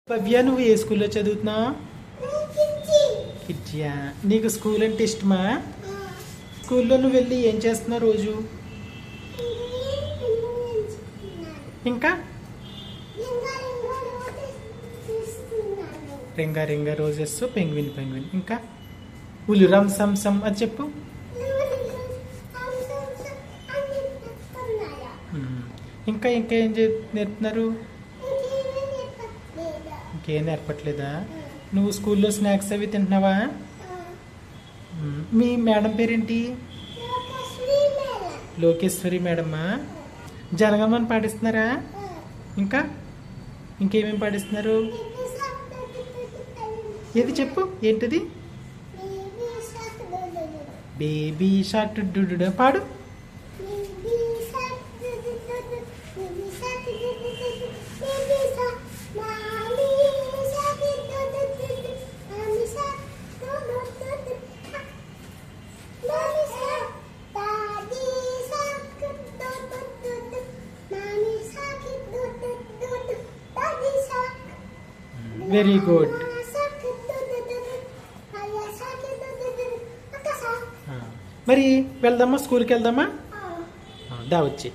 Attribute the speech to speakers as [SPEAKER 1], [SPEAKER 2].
[SPEAKER 1] భవ్య, నువ్వు ఏ స్కూల్లో చదువుతున్నావు? కిడ్జియా. నీకు స్కూల్ అంటే ఇష్టమా? స్కూల్లో నువ్వు వెళ్ళి ఏం చేస్తున్నావు రోజు? ఇంకా రింగా రింగా రోజెస్, పెంగ్విన్ పెంగ్విన్, ఇంకా ఉలురం సమ్ సమ్ అది చెప్పు. ఇంకా ఇంకా ఏం నేర్పుతున్నారు? ఇంకేం నేర్పట్లేదా? నువ్వు స్కూల్లో స్నాక్స్ అవి తింటున్నావా? మీ మేడం పేరేంటి? లోకేశ్వరి మేడమ్మా. జనగమని పాటిస్తున్నారా? ఇంకా ఇంకేమేమి పాటిస్తున్నారు? ఏది చెప్పు, ఏంటిది? బేబీ షార్ట్ డుడు పాడు. Very good. మరి వెళ్దామా, స్కూల్కి వెళ్దామా? దా వచ్చి